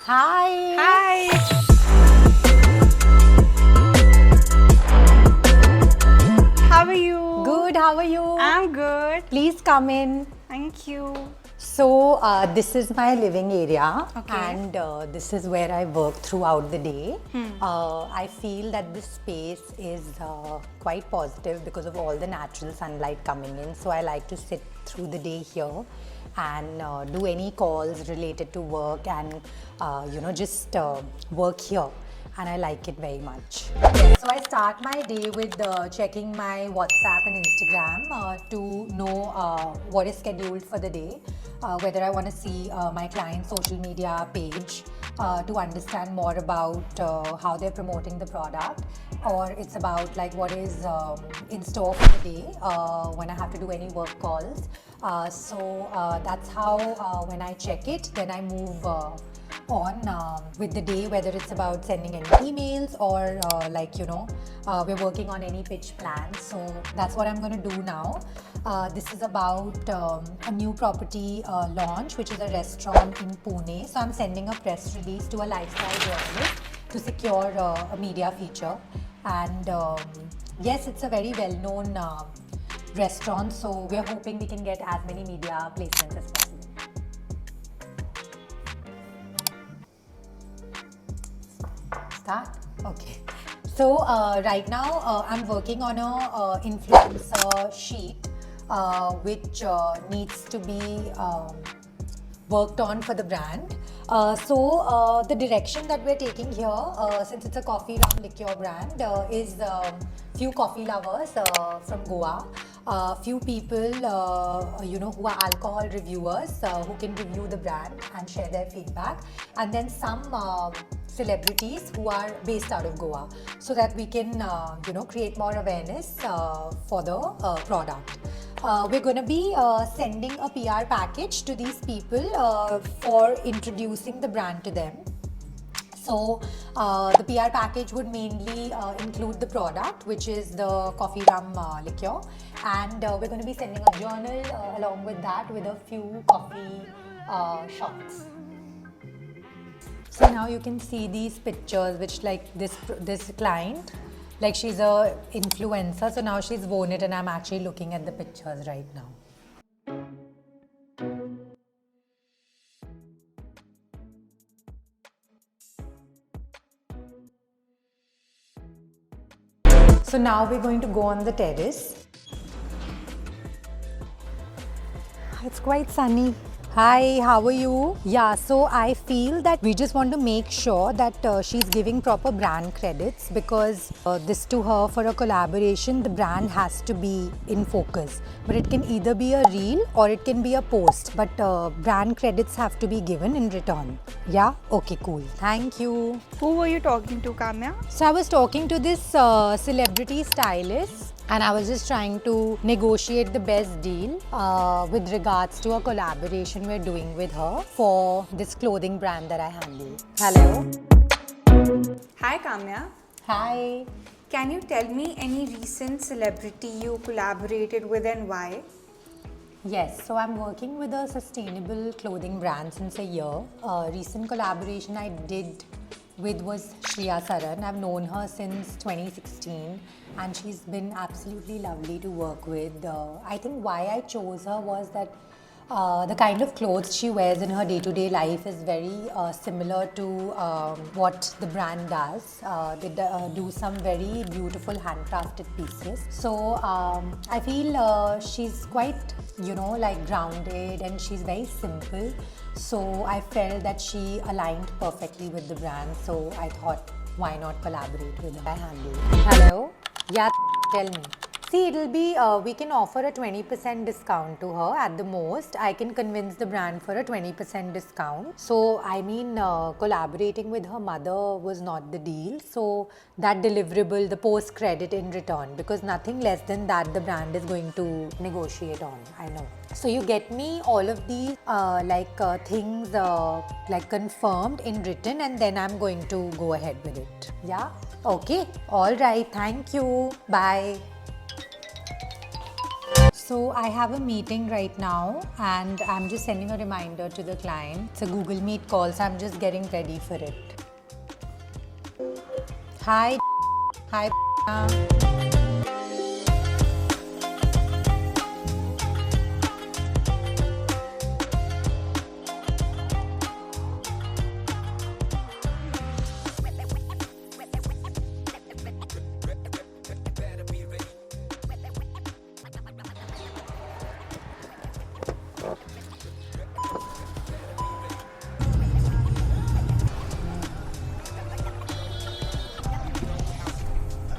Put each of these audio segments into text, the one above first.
Hi. Hi. How are you? Good, how are you? I'm good. Please come in. Thank you. So, this is my living area, Okay. and this is where I work throughout the day. I feel that this space is quite positive because of all the natural sunlight coming in. So, I like to sit through the day here and do any calls related to work and just work here. And I like it very much. So I start my day with checking my WhatsApp and Instagram to know what is scheduled for the day, whether I want to see my client's social media page to understand more about how they're promoting the product, or it's about like what is in store for the day when I have to do any work calls. So that's how when I check it, then I move on with the day, whether it's about sending any emails or we're working on any pitch plans. So that's what I'm going to do now. This is about a new property launch, which is a restaurant in Pune. So I'm sending a press release to a lifestyle journalist to secure a media feature. And yes, it's a very well-known restaurant, so we're hoping we can get as many media placements as possible. Start? Okay. So right now I'm working on a influencer sheet which needs to be worked on for the brand. So the direction that we're taking here, since it's a coffee rum liqueur brand, is few coffee lovers from Goa, few people who are alcohol reviewers who can review the brand and share their feedback, and then some celebrities who are based out of Goa, so that we can create more awareness for the product. We're going to be sending a PR package to these people for introducing the brand to them. So the PR package would mainly include the product, which is the coffee rum liqueur, and we're going to be sending a journal along with that, with a few coffee shots. So now you can see these pictures, which like this client, like she's a influencer, so now she's worn it and I'm actually looking at the pictures right now. So now we're going to go on the terrace. It's quite sunny. Hi, how are you? Yeah, so I feel that we just want to make sure that she's giving proper brand credits, because this to her for a collaboration, the brand has to be in focus. But it can either be a reel or it can be a post, but brand credits have to be given in return. Yeah? Okay, cool. Thank you. Who were you talking to, Kamya? So I was talking to this celebrity stylist, and I was just trying to negotiate the best deal with regards to a collaboration we're doing with her for this clothing brand that I handle. Hello. Hi, Kamya. Hi. Can you tell me any recent celebrity you collaborated with and why? Yes, so I'm working with a sustainable clothing brand since a year. Recent collaboration I did with was Shriya Saran. I've known her since 2016 and she's been absolutely lovely to work with. I think why I chose her was that the kind of clothes she wears in her day-to-day life is very similar to what the brand does. They do some very beautiful handcrafted pieces. So I feel she's quite, like grounded, and she's very simple. So I felt that she aligned perfectly with the brand. So I thought, why not collaborate with her? I handle. Hello? Yeah, tell me. See, it'll be, we can offer a 20% discount to her at the most. I can convince the brand for a 20% discount. So, I mean, collaborating with her mother was not the deal. So, that deliverable, the post credit in return, because nothing less than that the brand is going to negotiate on. I know. So, you get me all of these things like confirmed in written, and then I'm going to go ahead with it. Yeah? Okay. All right. Thank you. Bye. So I have a meeting right now and I'm just sending a reminder to the client. It's a Google Meet call, so I'm just getting ready for it. Hi. Hi.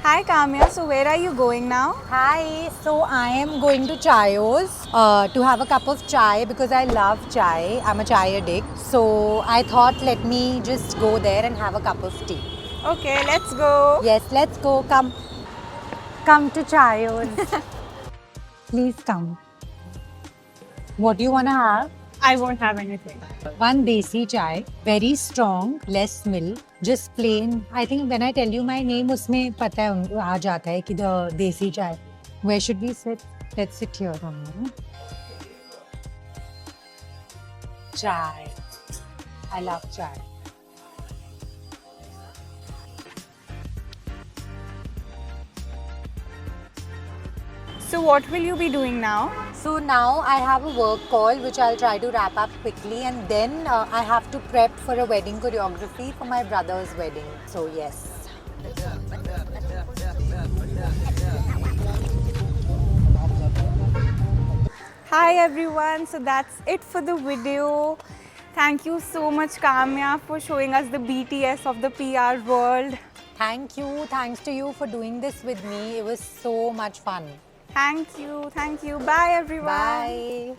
Hi Kamya, so where are you going now? Hi, so I am going to Chayo's to have a cup of chai because I love chai. I'm a chai addict. So I thought let me just go there and have a cup of tea. Okay, let's go. Yes, let's go. Come. Come to Chayo's. Please come. What do you want to have? I won't have anything. One desi chai, very strong, less milk, just plain. I think when I tell you my name, उसमें पता है उनको आ जाता है कि the desi chai. Where should we sit? Let's sit here. Chai. I love chai. So what will you be doing now? So now I have a work call which I'll try to wrap up quickly, and then I have to prep for a wedding choreography for my brother's wedding. So yes. Hi everyone, so that's it for the video. Thank you so much Kamya for showing us the BTS of the PR world. Thank you. Thanks to you for doing this with me. It was so much fun. Thank you. Bye everyone. Bye.